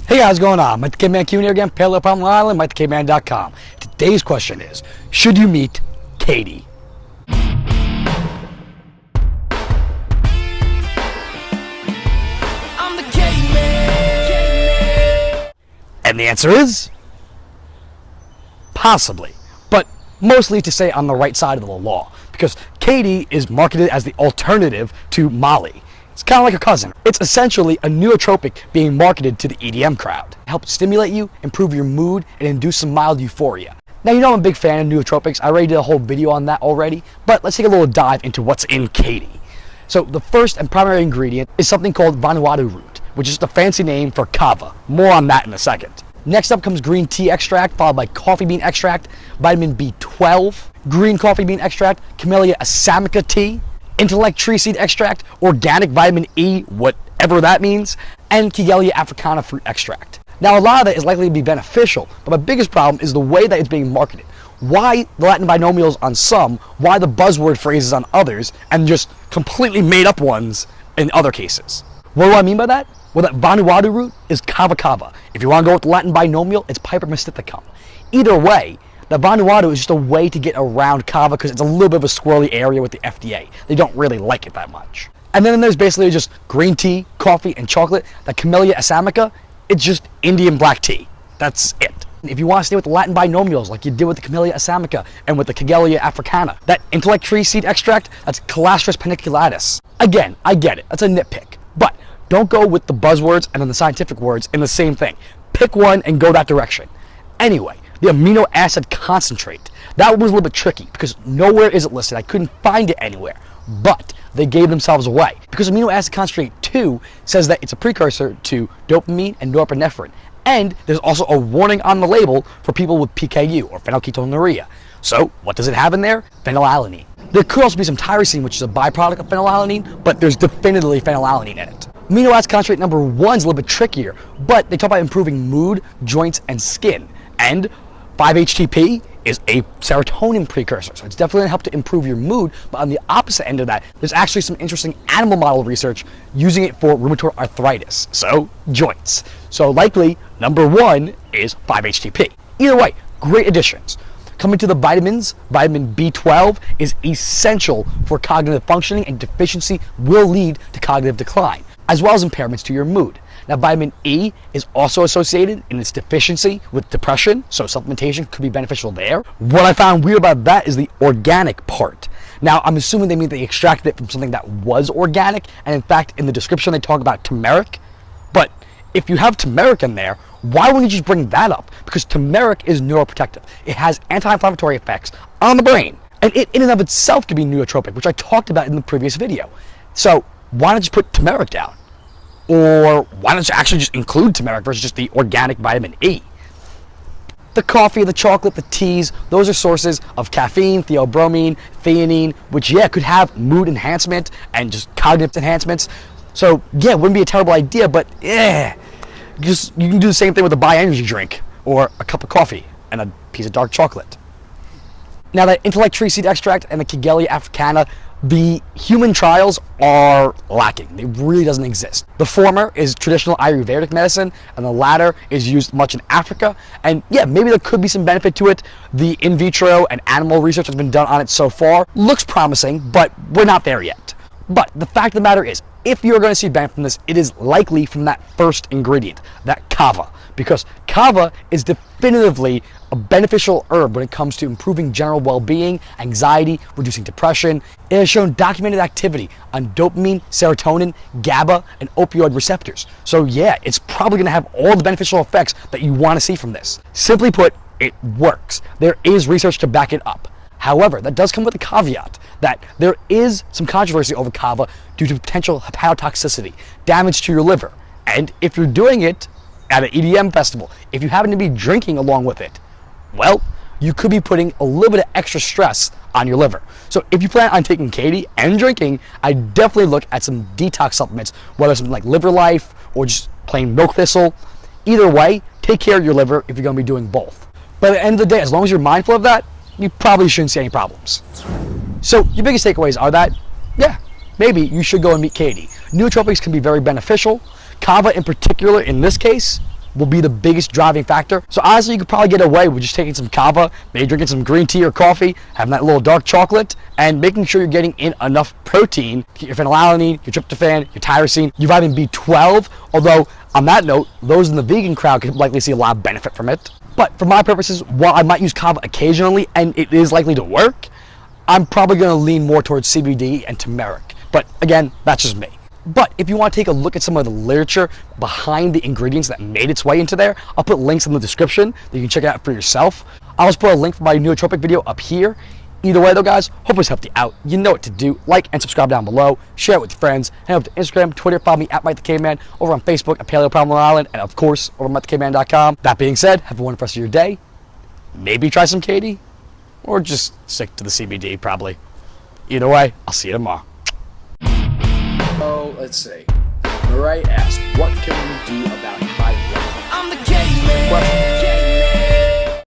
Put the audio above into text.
Hey guys, what's going on? Mike the Caveman Q here again, Pale Up on Long Island, MikeTheCaveman.com. Today's question is, should you meet Katy? I'm the caveman. And the answer is possibly, but mostly to say on the right side of the law, because Katy is marketed as the alternative to Molly. It's kind of like a cousin. It's essentially a nootropic being marketed to the EDM crowd. It helps stimulate you, improve your mood, and induce some mild euphoria. Now, you know I'm a big fan of nootropics. I already did a whole video on that already, but let's take a little dive into what's in Katy. So the first and primary ingredient is something called Vanuatu root, which is just a fancy name for kava. More on that in a second. Next up comes green tea extract, followed by coffee bean extract, vitamin B12, green coffee bean extract, Camellia assamica tea, intellect tree seed extract, organic vitamin E, whatever that means, and Katy africana fruit extract. Now, a lot of that is likely to be beneficial, but my biggest problem is the way that it's being marketed. Why the Latin binomials on some, why the buzzword phrases on others, and just completely made up ones in other cases. What do I mean by that? Well, that Vanuatu root is kava kava. If you want to go with the Latin binomial, it's Piper mysticum. Either way, the Vanuatu is just a way to get around kava because it's a little bit of a squirrely area with the FDA. They don't really like it that much. And then there's basically just green tea, coffee, and chocolate. The Camellia assamica, it's just Indian black tea. That's it. If you want to stay with the Latin binomials like you did with the Camellia assamica and with the Katy africana, that intellect tree seed extract, that's Calastris paniculatus. Again, I get it. That's a nitpick. But don't go with the buzzwords and then the scientific words in the same thing. Pick one and go that direction. Anyway, the amino acid concentrate. That one was a little bit tricky because nowhere is it listed. I couldn't find it anywhere, but they gave themselves away because amino acid concentrate 2 says that it's a precursor to dopamine and norepinephrine. And there's also a warning on the label for people with PKU or phenylketonuria. So what does it have in there? Phenylalanine. There could also be some tyrosine, which is a byproduct of phenylalanine, but there's definitively phenylalanine in it. Amino acid concentrate number 1 is a little bit trickier, but they talk about improving mood, joints, and skin. And 5-HTP is a serotonin precursor, so it's definitely going to help to improve your mood, but on the opposite end of that, there's actually some interesting animal model research using it for rheumatoid arthritis, so joints. So likely, number 1 is 5-HTP. Either way, great additions. Coming to the vitamins, vitamin B12 is essential for cognitive functioning, and deficiency will lead to cognitive decline, as well as impairments to your mood. Now, vitamin E is also associated in its deficiency with depression, so supplementation could be beneficial there. What I found weird about that is the organic part. Now, I'm assuming they mean they extracted it from something that was organic, and in fact, in the description they talk about turmeric. But if you have turmeric in there, why wouldn't you just bring that up? Because turmeric is neuroprotective. It has anti-inflammatory effects on the brain, and it in and of itself can be nootropic, which I talked about in the previous video. So why not just put turmeric down? Or why don't you actually just include turmeric versus just the organic vitamin E? The coffee, the chocolate, the teas, those are sources of caffeine, theobromine, theanine, which, yeah, could have mood enhancement and just cognitive enhancements. So, yeah, it wouldn't be a terrible idea, but, you can do the same thing with a Bi-Energy drink or a cup of coffee and a piece of dark chocolate. Now, that intellect tree seed extract and the Katy africana, the human trials are lacking. It really doesn't exist. The former is traditional Ayurvedic medicine, and the latter is used much in Africa. And yeah, maybe there could be some benefit to it. The in vitro and animal research that's been done on it so far looks promising, but we're not there yet. But the fact of the matter is, if you're going to see benefit from this, it is likely from that first ingredient, that kava, because kava is definitively a beneficial herb when it comes to improving general well-being, anxiety, reducing depression. It has shown documented activity on dopamine, serotonin, GABA, and opioid receptors. So yeah, it's probably going to have all the beneficial effects that you want to see from this. Simply put, it works. There is research to back it up. However, that does come with a caveat that there is some controversy over kava due to potential hepatotoxicity, damage to your liver. And if you're doing it at an EDM festival, if you happen to be drinking along with it, well, you could be putting a little bit of extra stress on your liver. So if you plan on taking Katy and drinking, I definitely look at some detox supplements, whether it's something like Liver Life or just plain milk thistle. Either way, take care of your liver if you're going to be doing both. But at the end of the day, as long as you're mindful of that, you probably shouldn't see any problems. So your biggest takeaways are that, yeah, maybe you should go and meet Katy. Nootropics can be very beneficial. Kava in particular, in this case, will be the biggest driving factor. So honestly, you could probably get away with just taking some kava, maybe drinking some green tea or coffee, having that little dark chocolate, and making sure you're getting in enough protein, your phenylalanine, your tryptophan, your tyrosine, your vitamin B12, although on that note, those in the vegan crowd could likely see a lot of benefit from it. But for my purposes, while I might use kava occasionally, and it is likely to work, I'm probably going to lean more towards CBD and turmeric. But again, that's just me. But if you want to take a look at some of the literature behind the ingredients that made its way into there, I'll put links in the description that you can check out for yourself. I'll also put a link for my nootropic video up here. Either way though, guys, hope this helped you out. You know what to do. Like and subscribe down below. Share it with your friends. Head over to Instagram, Twitter, follow me at MikeTheCaveman, over on Facebook at Paleo Problem Island, and of course, over at MikeTheCaveman.com. That being said, have a wonderful rest of your day. Maybe try some Katy, or just stick to the CBD, probably. Either way, I'll see you tomorrow. Oh, let's see. Mariah asked, what can we do about